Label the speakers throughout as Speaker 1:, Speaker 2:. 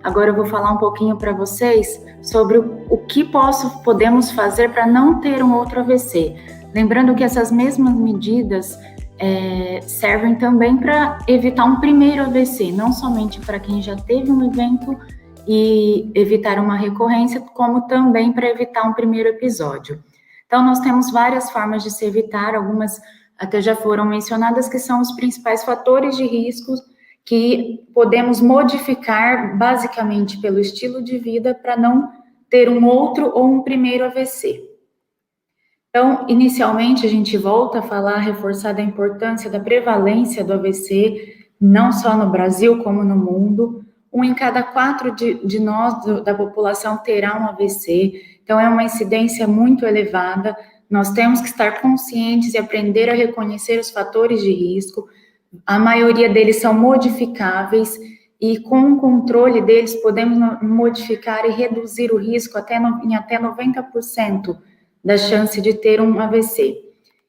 Speaker 1: Agora eu vou falar um pouquinho para vocês sobre o que podemos fazer para não ter um outro AVC. Lembrando que essas mesmas medidas servem também para evitar um primeiro AVC, não somente para quem já teve um evento e evitar uma recorrência, como também para evitar um primeiro episódio. Então, nós temos várias formas de se evitar, algumas até já foram mencionadas, que são os principais fatores de risco que podemos modificar basicamente pelo estilo de vida para não ter um outro ou um primeiro AVC. Então, inicialmente, a gente volta a falar, reforçar da importância da prevalência do AVC, não só no Brasil, como no mundo. 1 em cada 4 de nós, da população, terá um AVC. Então, é uma incidência muito elevada. Nós temos que estar conscientes e aprender a reconhecer os fatores de risco. A maioria deles são modificáveis e, com o controle deles, podemos modificar e reduzir o risco em até 90% da chance de ter um AVC.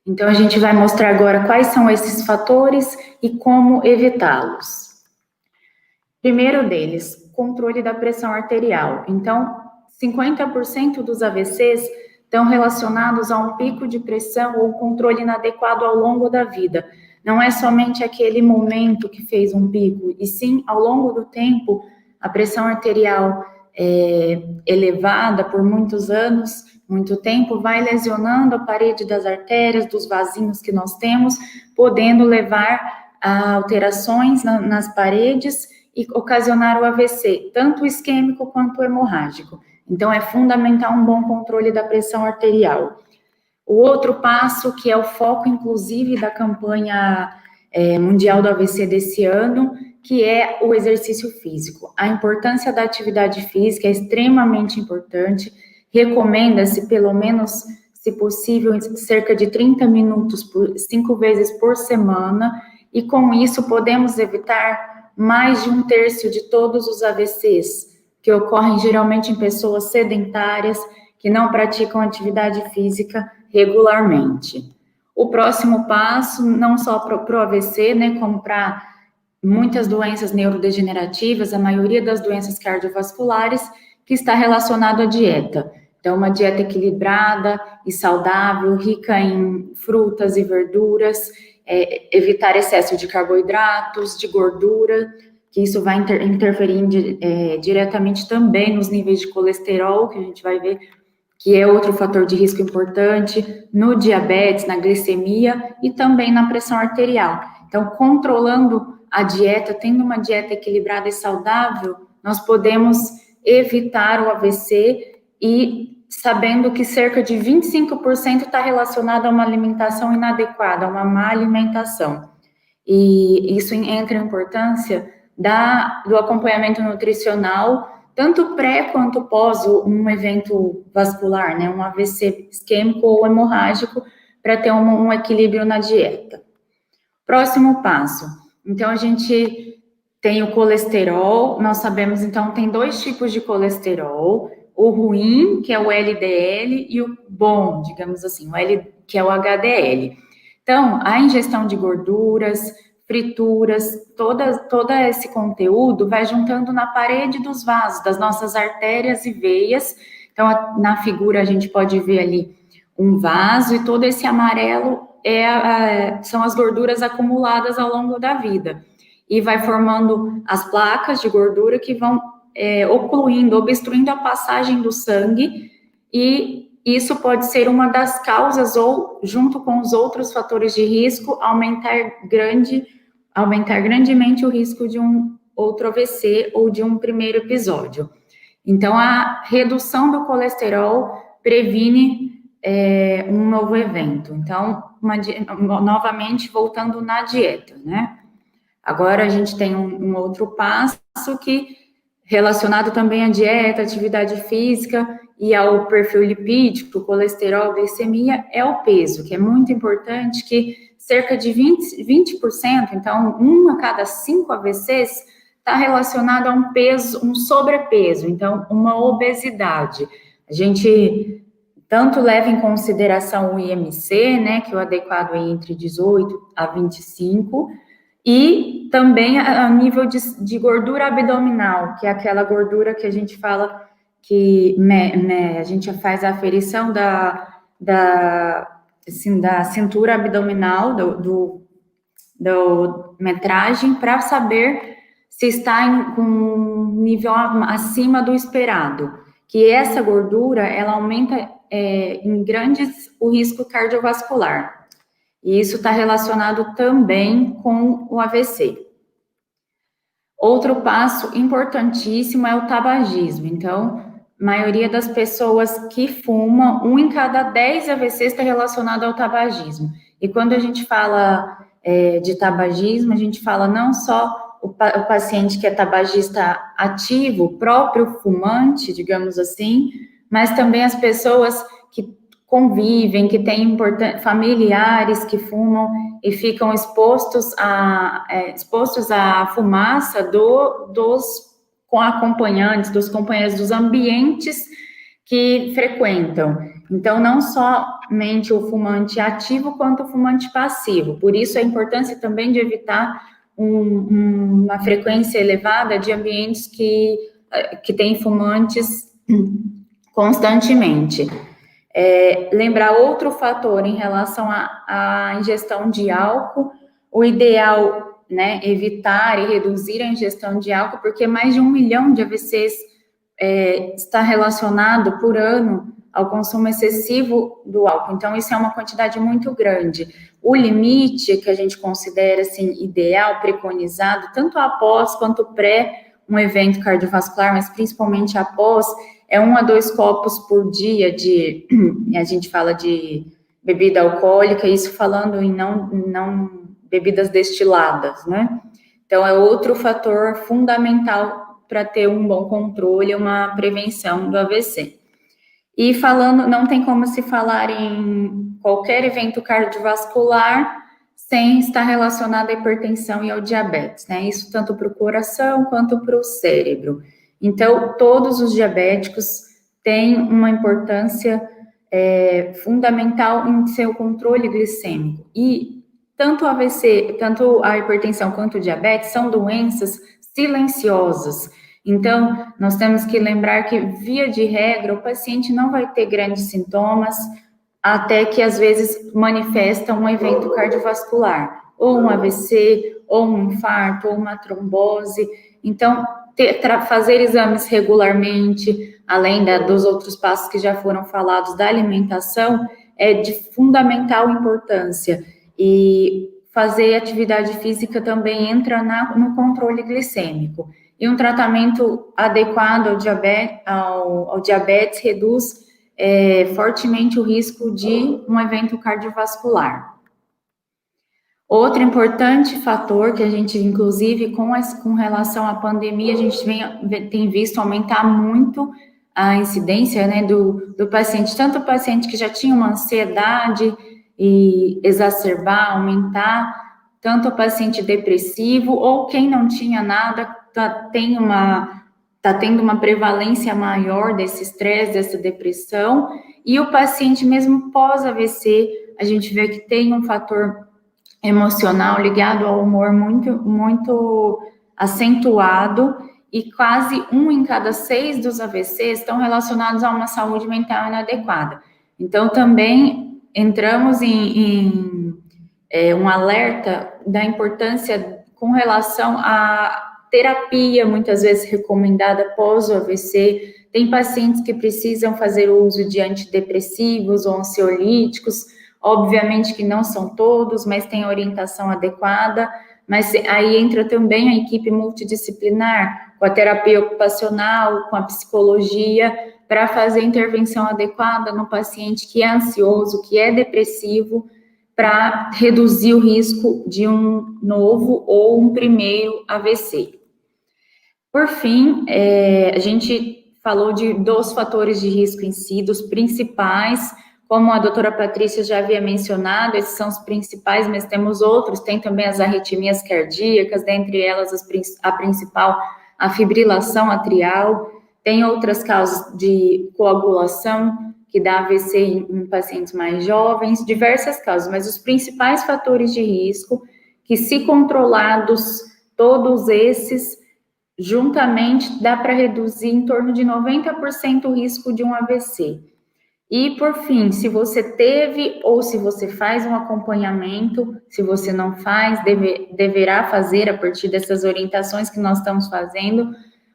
Speaker 1: Então, a gente vai mostrar agora quais são esses fatores e como evitá-los. Primeiro deles, controle da pressão arterial. Então, 50% dos AVCs estão relacionados a um pico de pressão ou controle inadequado ao longo da vida. Não é somente aquele momento que fez um pico, e sim, ao longo do tempo, a pressão arterial elevada por muitos anos, muito tempo, vai lesionando a parede das artérias, dos vasinhos que nós temos, podendo levar a alterações nas paredes e ocasionar o AVC, tanto isquêmico quanto hemorrágico. Então, é fundamental um bom controle da pressão arterial. O outro passo, que é o foco, inclusive, da campanha mundial do AVC desse ano, que é o exercício físico. A importância da atividade física é extremamente importante. Recomenda-se, pelo menos, se possível, cerca de 30 minutos, 5 vezes por semana, e com isso podemos evitar mais de 1/3 de todos os AVCs, que ocorrem geralmente em pessoas sedentárias, que não praticam atividade física regularmente. O próximo passo, não só para o AVC, né, como para muitas doenças neurodegenerativas, a maioria das doenças cardiovasculares, que está relacionado à dieta. Então, uma dieta equilibrada e saudável, rica em frutas e verduras, evitar excesso de carboidratos, de gordura, que isso vai interferir diretamente também nos níveis de colesterol, que a gente vai ver que é outro fator de risco importante, no diabetes, na glicemia e também na pressão arterial. Então, controlando a dieta, tendo uma dieta equilibrada e saudável, nós podemos evitar o AVC e sabendo que cerca de 25% está relacionado a uma alimentação inadequada, a uma má alimentação. E isso entra em importância do acompanhamento nutricional, tanto pré quanto pós um evento vascular, né, um AVC isquêmico ou hemorrágico, para ter um equilíbrio na dieta. Próximo passo. Então, a gente tem o colesterol, nós sabemos, então, tem 2 tipos de colesterol, o ruim, que é o LDL, e o bom, digamos assim, que é o HDL. Então, a ingestão de gorduras, frituras, todo esse conteúdo vai juntando na parede dos vasos, das nossas artérias e veias. Então, na figura a gente pode ver ali um vaso e todo esse amarelo são as gorduras acumuladas ao longo da vida. E vai formando as placas de gordura que vão obstruindo a passagem do sangue, e isso pode ser uma das causas, ou, junto com os outros fatores de risco, aumentar grandemente o risco de um outro AVC ou de um primeiro episódio. Então, a redução do colesterol previne um novo evento. Então, novamente, voltando na dieta, né? Agora, a gente tem um outro passo que, relacionado também à dieta, atividade física e ao perfil lipídico, colesterol, glicemia, é o peso, que é muito importante, que cerca de 20%, então 1 a cada 5 AVCs, está relacionado a um sobrepeso, então uma obesidade. A gente tanto leva em consideração o IMC, né, que é o adequado entre 18 a 25, E também a nível de gordura abdominal, que é aquela gordura que a gente fala que a gente faz a aferição assim, da cintura abdominal, do metragem, para saber se está com um nível acima do esperado. Que essa gordura, ela aumenta em grandes o risco cardiovascular. E isso está relacionado também com o AVC. Outro passo importantíssimo é o tabagismo. Então, a maioria das pessoas que fumam, 1 em cada 10 AVCs está relacionado ao tabagismo. E quando a gente fala de tabagismo, a gente fala não só o paciente que é tabagista ativo, o próprio fumante, digamos assim, mas também as pessoas que convivem, que têm familiares que fumam e ficam expostos à fumaça dos acompanhantes, dos companheiros, dos ambientes que frequentam. Então, não somente o fumante ativo, quanto o fumante passivo. Por isso, a importância também de evitar uma frequência elevada de ambientes que têm fumantes constantemente. Lembrar outro fator em relação à ingestão de álcool, o ideal, né, evitar e reduzir a ingestão de álcool, porque mais de 1 milhão de AVCs está relacionado por ano ao consumo excessivo do álcool. Então, isso é uma quantidade muito grande. O limite que a gente considera, assim, ideal, preconizado, tanto após quanto pré um evento cardiovascular, mas principalmente após, é 1 a 2 copos por dia a gente fala de bebida alcoólica, isso falando em não bebidas destiladas, né? Então, é outro fator fundamental para ter um bom controle, uma prevenção do AVC. E falando, não tem como se falar em qualquer evento cardiovascular sem estar relacionado à hipertensão e ao diabetes, né? Isso tanto para o coração quanto para o cérebro. Então, todos os diabéticos têm uma importância fundamental em seu controle glicêmico. E tanto o AVC, tanto a hipertensão quanto o diabetes são doenças silenciosas. Então, nós temos que lembrar que, via de regra, o paciente não vai ter grandes sintomas até que, às vezes, manifesta um evento cardiovascular, ou um AVC, ou um infarto, ou uma trombose. Então, fazer exames regularmente, além dos outros passos que já foram falados da alimentação, é de fundamental importância. E fazer atividade física também entra no controle glicêmico. E um tratamento adequado ao diabetes reduz fortemente o risco de um evento cardiovascular. Outro importante fator que a gente, inclusive, com relação à pandemia, a gente tem visto aumentar muito a incidência, né, do paciente, tanto o paciente que já tinha uma ansiedade e exacerbar, aumentar, tanto o paciente depressivo ou quem não tinha nada, está tendo uma prevalência maior desse estresse, dessa depressão, e o paciente mesmo pós-AVC, a gente vê que tem um fator emocional ligado ao humor muito, muito acentuado, e quase 1 em cada 6 dos AVCs estão relacionados a uma saúde mental inadequada. Então, também entramos em um alerta da importância com relação à terapia, muitas vezes recomendada após o AVC. Tem pacientes que precisam fazer uso de antidepressivos ou ansiolíticos, obviamente que não são todos, mas tem orientação adequada, mas aí entra também a equipe multidisciplinar, com a terapia ocupacional, com a psicologia, para fazer a intervenção adequada no paciente que é ansioso, que é depressivo, para reduzir o risco de um novo ou um primeiro AVC. Por fim, a gente falou dos fatores de risco em si, dos principais, como a doutora Patrícia já havia mencionado, esses são os principais, mas temos outros, tem também as arritmias cardíacas, dentre elas a principal, a fibrilação atrial, tem outras causas de coagulação, que dá AVC em pacientes mais jovens, diversas causas, mas os principais fatores de risco que, se controlados todos esses, juntamente dá para reduzir em torno de 90% o risco de um AVC. E, por fim, se você teve ou se você faz um acompanhamento, se você não faz, deverá fazer, a partir dessas orientações que nós estamos fazendo,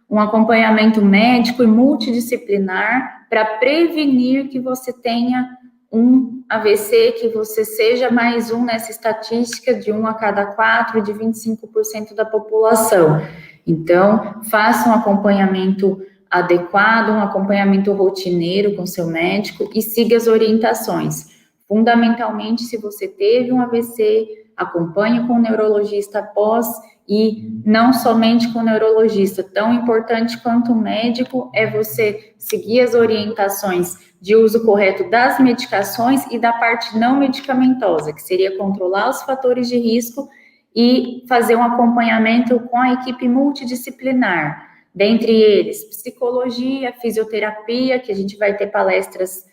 Speaker 1: um acompanhamento médico e multidisciplinar para prevenir que você tenha um AVC, que você seja mais um nessa estatística de 1 a cada 4, de 25% da população. Então, faça um acompanhamento adequado, um acompanhamento rotineiro com seu médico e siga as orientações. Fundamentalmente, se você teve um AVC, acompanhe com o neurologista após e não somente com o neurologista. Tão importante quanto o médico é você seguir as orientações de uso correto das medicações e da parte não medicamentosa, que seria controlar os fatores de risco e fazer um acompanhamento com a equipe multidisciplinar. Dentre eles, psicologia, fisioterapia, que a gente vai ter palestras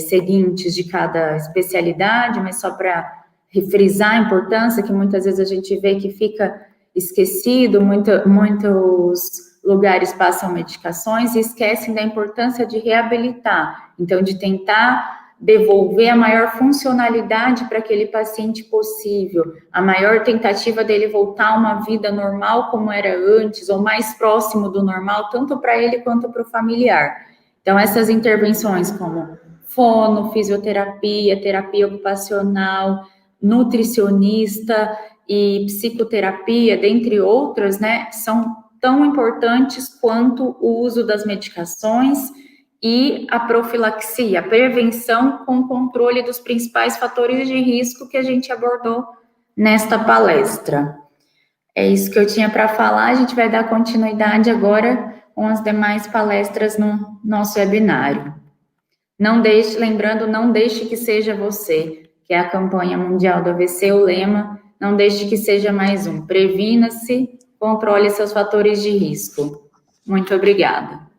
Speaker 1: seguintes de cada especialidade, mas só para refrisar a importância, que muitas vezes a gente vê que fica esquecido, muitos lugares passam medicações e esquecem da importância de reabilitar, então de tentar devolver a maior funcionalidade para aquele paciente possível, a maior tentativa dele voltar a uma vida normal como era antes, ou mais próximo do normal, tanto para ele quanto para o familiar. Então, essas intervenções como fono, fisioterapia, terapia ocupacional, nutricionista e psicoterapia, dentre outras, né, são tão importantes quanto o uso das medicações e a profilaxia, a prevenção com controle dos principais fatores de risco que a gente abordou nesta palestra. É isso que eu tinha para falar, a gente vai dar continuidade agora com as demais palestras no nosso webinário. Não deixe que seja você, que é a campanha mundial do AVC, o lema, não deixe que seja mais um. Previna-se, controle seus fatores de risco. Muito obrigada.